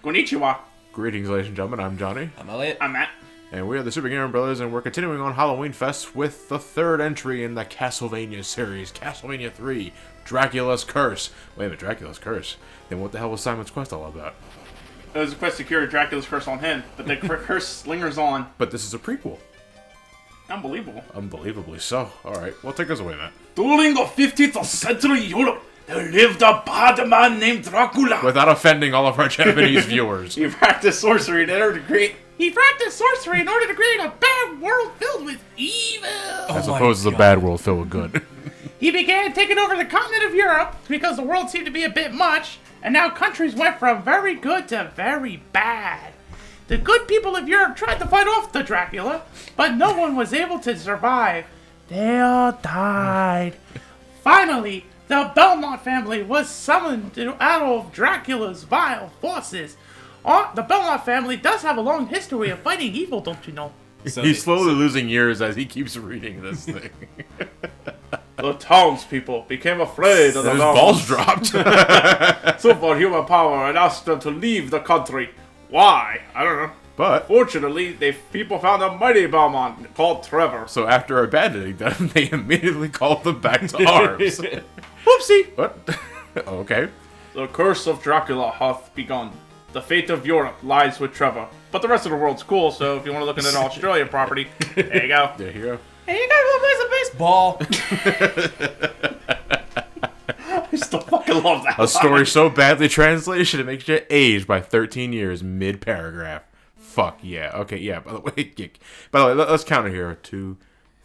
Konnichiwa. Greetings, ladies and gentlemen. I'm Johnny. I'm Elliot. I'm Matt. And we are the Super Gamer Brothers, and we're continuing on Halloweenfest with the third entry in the Castlevania series, Castlevania III, Dracula's Curse. Wait a minute, Dracula's Curse? Then what the hell was Simon's Quest all about? It was a quest to cure Dracula's curse on him, but the curse lingers on. But this is a prequel. Unbelievable. Unbelievably so. Alright, well, take us away, Matt. During the 15th century Europe, there lived a bad man named Dracula. Without offending all of our Japanese viewers. He practiced sorcery in order to create a bad world filled with evil. As opposed to the bad world filled with good. He began taking over the continent of Europe because the world seemed to be a bit much, and now countries went from very good to very bad. The good people of Europe tried to fight off the Dracula, but no one was able to survive. They all died. Finally, the Belmont family was summoned out of Dracula's vile forces. The Belmont family does have a long history of fighting evil, don't you know? He's slowly losing years as he keeps reading this thing. The townspeople became afraid of the His Belmonts. balls dropped. Superhuman power and asked them to leave the country. Why? I don't know. But, Fortunately, people found a mighty Belmont called Trevor. so after abandoning them, they immediately called them back to arms. Whoopsie! What? Okay. The curse of Dracula hath begun. The fate of Europe lies with Trevor. But the rest of the world's cool, so if you want to look at an Australian property, there you go. There you go. Hey, you gotta go play some baseball. I still fucking love that A story so badly translated it makes you age by 13 years mid-paragraph. Fuck yeah. Okay, yeah. By the way, let's count it here. 2,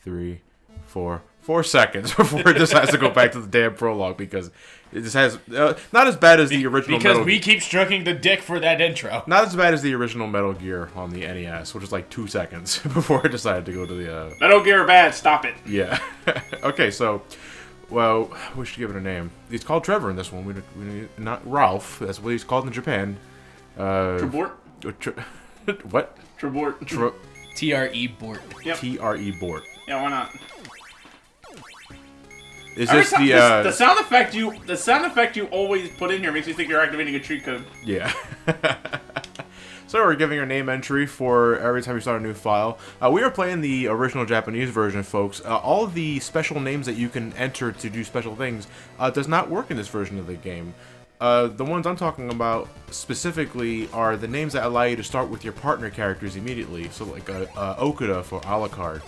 3, 4 seconds before it just has to go back to the damn prologue because it just has not as bad as the original. Because Metal we keep stroking the dick for that intro. Not as bad as the original Metal Gear on the NES, which is like 2 seconds before it decided to go to the. Metal Gear bad, stop it. Yeah. Okay, so. Well, we should give it a name. He's called Trevor in this one. We not Ralph. That's what he's called in Japan. Trebort? What? Trebort. TRE Bort. Yep. TRE Bort. Yeah, why not? Is Every this time- the sound effect you always put in here makes me think you're activating a cheat code. Yeah. So we're giving our name entry for every time you start a new file. We are playing the original Japanese version, folks. All of the special names that you can enter to do special things does not work in this version of the game. The ones I'm talking about specifically are the names that allow you to start with your partner characters immediately. So like Okuda for Alucard,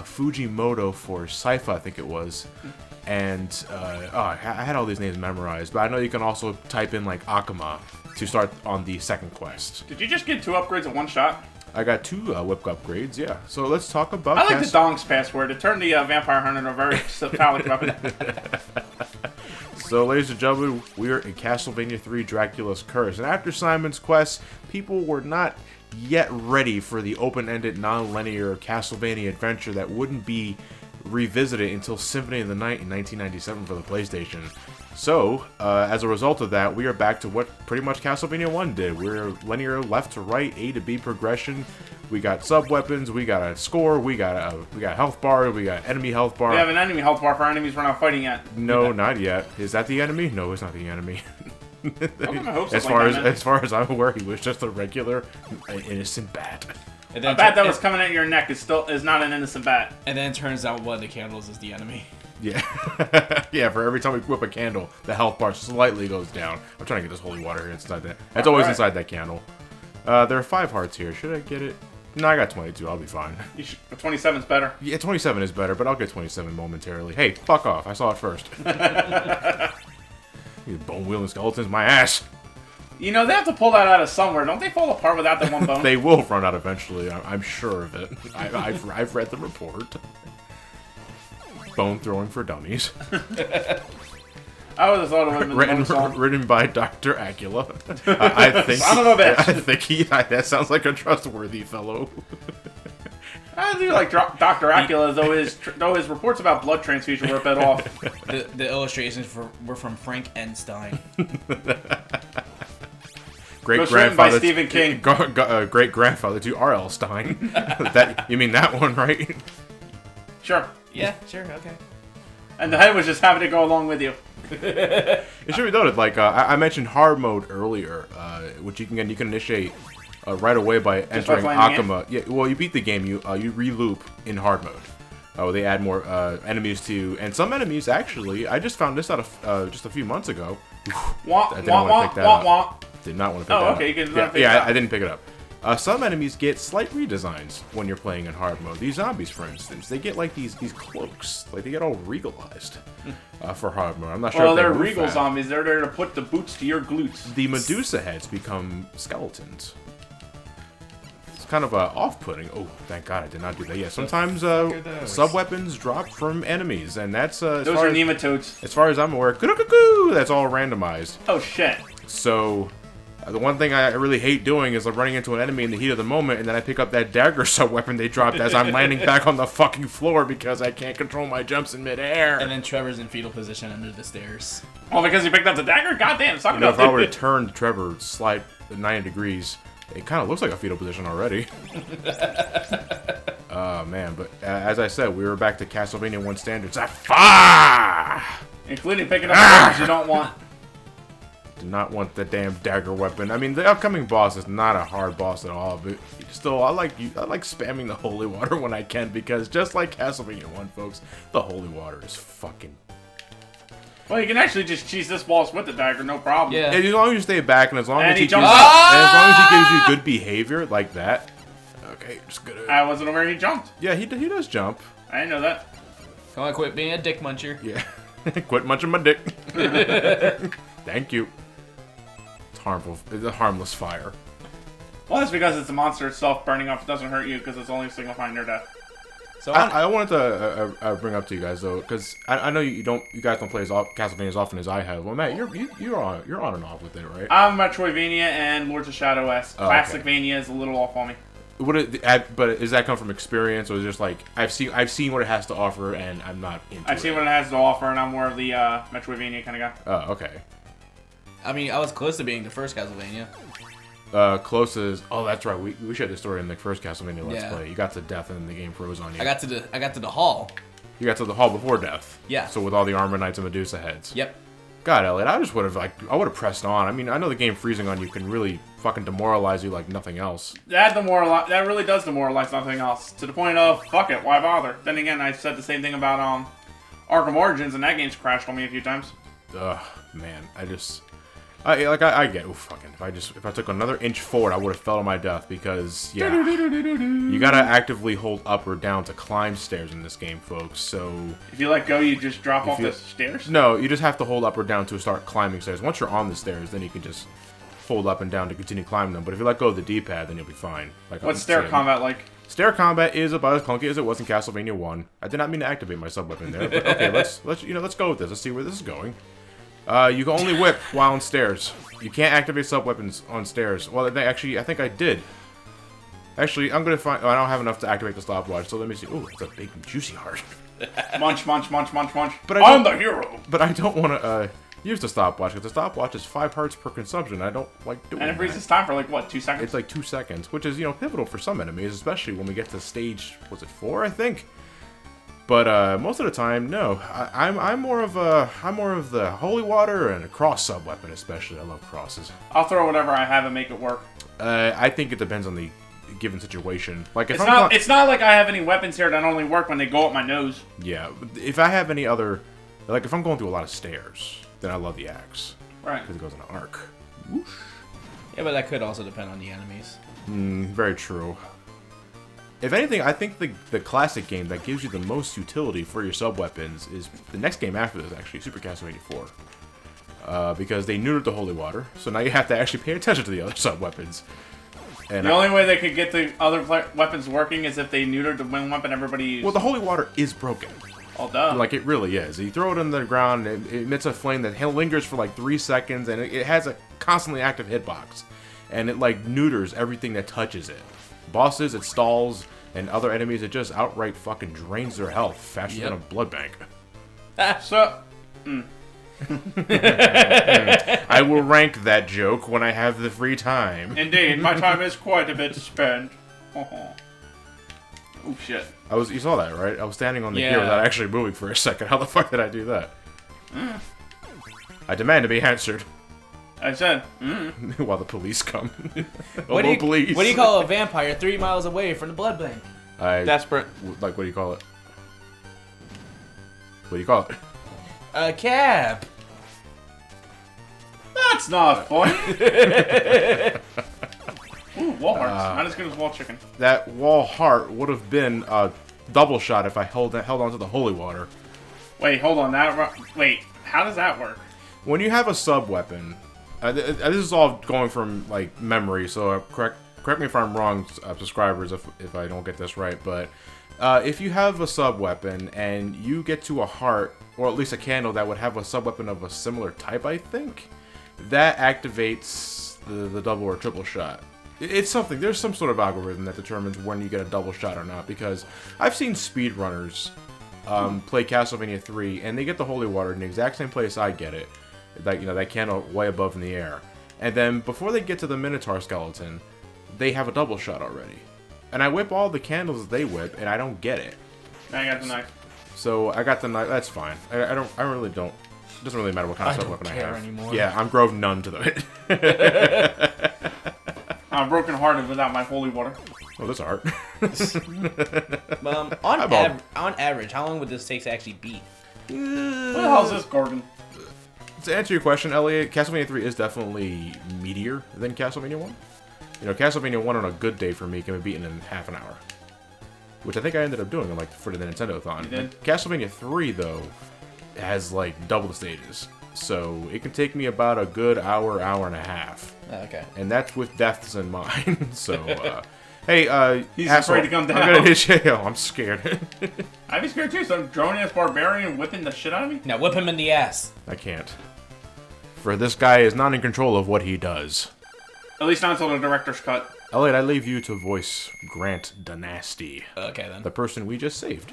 Fujimoto for Saifa, I think it was. And I had all these names memorized, but I know you can also type in like Akuma to start on the second quest. Did you just get 2 upgrades in one shot? I got 2 whip upgrades, yeah. So let's talk about. I like the Dong's password. It turned the vampire hunter into a very phallic weapon. So, ladies and gentlemen, we are in Castlevania III: Dracula's Curse, and after Simon's Quest, people were not yet ready for the open-ended, non-linear Castlevania adventure that wouldn't be revisited until Symphony of the Night in 1997 for the PlayStation. So, as a result of that, we are back to what pretty much Castlevania 1 did. We're linear left to right, A to B progression. We got sub-weapons, we got a score, we got health bar, we got enemy health bar. We have an enemy health bar for our enemies we're not fighting yet. No, not yet. Is that the enemy? No, it's not the enemy. As far as I'm aware, he was just a regular, innocent bat. And A then bat that was coming at your neck is not an innocent bat. And then it turns out one of the candles is the enemy. Yeah. Yeah, for every time we whip a candle, the health bar slightly goes down. I'm trying to get this holy water here inside that. It's always inside that candle. There are 5 hearts here. Should I get it? No, I got 22. I'll be fine. 27's better. Yeah, 27 is better, but I'll get 27 momentarily. Hey, fuck off. I saw it first. These bone-wielding skeletons, my ass. You know, they have to pull that out of somewhere. Don't they fall apart without that one bone? They will run out eventually. I'm sure of it. I've read the report. Bone throwing for dummies. I would have thought it would have been written by Dr. Acula. I think. Son of a bitch. I think that sounds like a trustworthy fellow. I do like Dr. Acula, though his reports about blood transfusion were a bit off. The illustrations were from Frank Enstein. By Stephen King. Great grandfather to R.L. Stein. You mean that one, right? Sure. Yeah, sure, okay. And the head was just having to go along with you. It should be noted, like, I mentioned hard mode earlier, which you can initiate right away by entering Akuma. Yeah, well, you beat the game, you re-loop in hard mode. They add more enemies to you, and some enemies, actually, I just found this out just a few months ago. I didn't want to pick that up. Did not want to pick that up. Oh, okay, you can pick it yeah, up. I didn't pick it up. Some enemies get slight redesigns when you're playing in hard mode. These zombies, for instance, they get like these cloaks, like they get all regalized for hard mode. I'm not sure. Well, if they're regal zombies. They're there to put the boots to your glutes. The Medusa heads become skeletons. It's kind of off-putting. Oh, thank God I did not do that. Yeah, sometimes sub-weapons drop from enemies, and that's those are nematodes. As far as I'm aware, that's all randomized. Oh shit. So. The one thing I really hate doing is running into an enemy in the heat of the moment, and then I pick up that dagger sub-weapon they dropped as I'm landing back on the fucking floor because I can't control my jumps in midair. And then Trevor's in fetal position under the stairs. Oh, because you picked up the dagger? Goddamn, suck it up. If I were to turn Trevor slide 90 degrees, it kind of looks like a fetal position already. Oh, man, but as I said, we were back to Castlevania 1 standards. Including picking up weapons you don't want. Do not want the damn dagger weapon. I mean, the upcoming boss is not a hard boss at all, but still, I like spamming the holy water when I can, because just like Castlevania 1, folks, the holy water is fucking... Well, you can actually just cheese this boss with the dagger, no problem. Yeah. And as long as you stay back, and as long as he jumps gives you good behavior like that. Okay, just gonna... I wasn't aware he jumped. Yeah, he does jump. I didn't know that. Come on, quit being a dick muncher. Yeah. Quit munching my dick. Thank you. It's harmful. It's a harmless fire. Well, that's because it's the monster itself burning up. It doesn't hurt you because it's only signifying their death. So I wanted to bring up to you guys though, because I know you guys don't play Castlevania as often as I have. Well, Matt, you're on and off with it, right? I'm Metroidvania and Lords of Shadow-esque. Oh, okay. Classicvania is a little off on me. But does that come from experience, or is it just like I've seen what it has to offer and I'm not into it? I've seen what it has to offer, and I'm more of the Metroidvania kind of guy. Oh, okay. I mean, I was close to being the first Castlevania. Close as that's right. We shared the story in the first Castlevania Let's Play. You got to death and the game froze on you. I got to the hall. You got to the hall before death. Yeah. So with all the armor knights and Medusa heads. Yep. God, Elliot, I just would have pressed on. I mean, I know the game freezing on you can really fucking demoralize you like nothing else. That really does demoralize nothing else. To the point of, fuck it, why bother? Then again, I said the same thing about Arkham Origins, and that game's crashed on me a few times. Ugh, man, I get. Oh, fucking! If I took another inch forward, I would have fell to my death because you gotta actively hold up or down to climb stairs in this game, folks. So if you let go, you just drop off the stairs. No, you just have to hold up or down to start climbing stairs. Once you're on the stairs, then you can just hold up and down to continue climbing them. But if you let go of the D-pad, then you'll be fine. What's stair combat like? Stair combat is about as clunky as it was in Castlevania 1. I did not mean to activate my sub-weapon there, but okay, let's go with this. Let's see where this is going. You can only whip while on stairs. You can't activate sub-weapons on stairs. Well, actually, I think I did. Actually, I'm gonna find... Oh, I don't have enough to activate the stopwatch, so let me see. Ooh, it's a big, juicy heart. Munch, munch, munch, munch, munch. But I'm the hero! But I don't want to use the stopwatch, because the stopwatch is 5 hearts per consumption. I don't like doing that. And it freezes time for, like, what, 2 seconds? It's like 2 seconds, which is, pivotal for some enemies, especially when we get to stage... Was it 4, I think? But most of the time, no. I'm more of the holy water and a cross sub weapon, especially. I love crosses. I'll throw whatever I have and make it work. I think it depends on the given situation. Like if it's not like I have any weapons here that only work when they go up my nose. Yeah, if I have any other, like if I'm going through a lot of stairs, then I love the axe. Right. Because it goes in an arc. Whoosh. Yeah, but that could also depend on the enemies. Very true. If anything, I think the classic game that gives you the most utility for your sub-weapons is the next game after this, actually, Super Castlevania IV. Because they neutered the holy water, so now you have to actually pay attention to the other sub-weapons. The only way they could get the other weapons working is if they neutered the one weapon everybody used. Well, the holy water is broken. Oh, duh. Like, it really is. You throw it on the ground, it emits a flame that lingers for like 3 seconds, and it has a constantly active hitbox. And it, like, neuters everything that touches it. Bosses, it stalls, and other enemies, it just outright fucking drains their health faster than a blood bank. I will rank that joke when I have the free time. Indeed, my time is quite a bit spent. Oh shit. You saw that, right? I was standing on the gear without actually moving for a second. How the fuck did I do that? I demand to be answered. I said, While the police come. What do police. you call a vampire 3 miles away from the blood bank? desperate. Like, what do you call it? What do you call it? A cab. That's not funny. Ooh, wall hearts. Not as good as wall chicken. That wall heart would have been a double shot if I held on to the holy water. Wait, hold on. Wait, how does that work? When you have a sub weapon, this is all going from like memory, so correct me if I'm wrong, subscribers, if I don't get this right. But if you have a sub weapon and you get to a heart, or at least a candle that would have a sub weapon of a similar type, I think that activates the double or triple shot. It's something. There's some sort of algorithm that determines when you get a double shot or not. Because I've seen speedrunners play Castlevania 3, and they get the holy water in the exact same place I get it. Like, you know, that candle way above in the air. And then before they get to the Minotaur skeleton, they have a double shot already. And I whip all the candles they whip, and I don't get it. I got the knife. So I got the knife. That's fine. I really don't. It doesn't really matter what kind of sub weapon I have. Anymore. Yeah, I'm Grove none to the. I'm broken-hearted without my holy water. Oh, that's art. On average, how long would this take to actually beat? What the hell is this, Gorgon? To answer your question, Elliot, Castlevania 3 is definitely meatier than Castlevania 1. You know, Castlevania 1 on a good day for me can be beaten in half an hour. Which I think I ended up doing, like, for the Nintendo-thon. You did? Castlevania 3, though, has, like, double the stages. So it can take me about a good hour and a half. Oh, okay. And that's with deaths in mind. So, hey, He's asshole, afraid to come down. I'm gonna hit you. Oh, I'm scared. I'd be scared too, some drone-ass barbarian whipping the shit out of me? Now whip him in the ass. I can't. For this guy is not in control of what he does. At least not until the director's cut. Elliot, I leave you to voice Grant Dynasty. Okay, then. The person we just saved.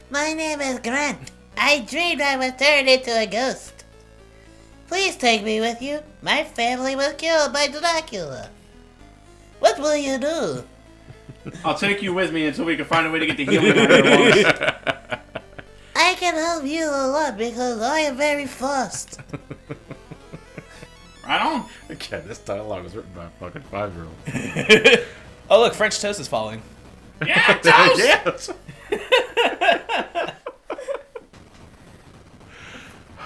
My name is Grant. I dreamed I was turned into a ghost. Please take me with you. My family was killed by Dracula. What will you do? I'll take you with me until we can find a way to get the healing out of your lungs. I can help you a lot because I am very fast. Right on. Okay, this dialogue was written by a fucking 5-year-old. Oh, look, French toast is falling. Yeah, toast! Yes!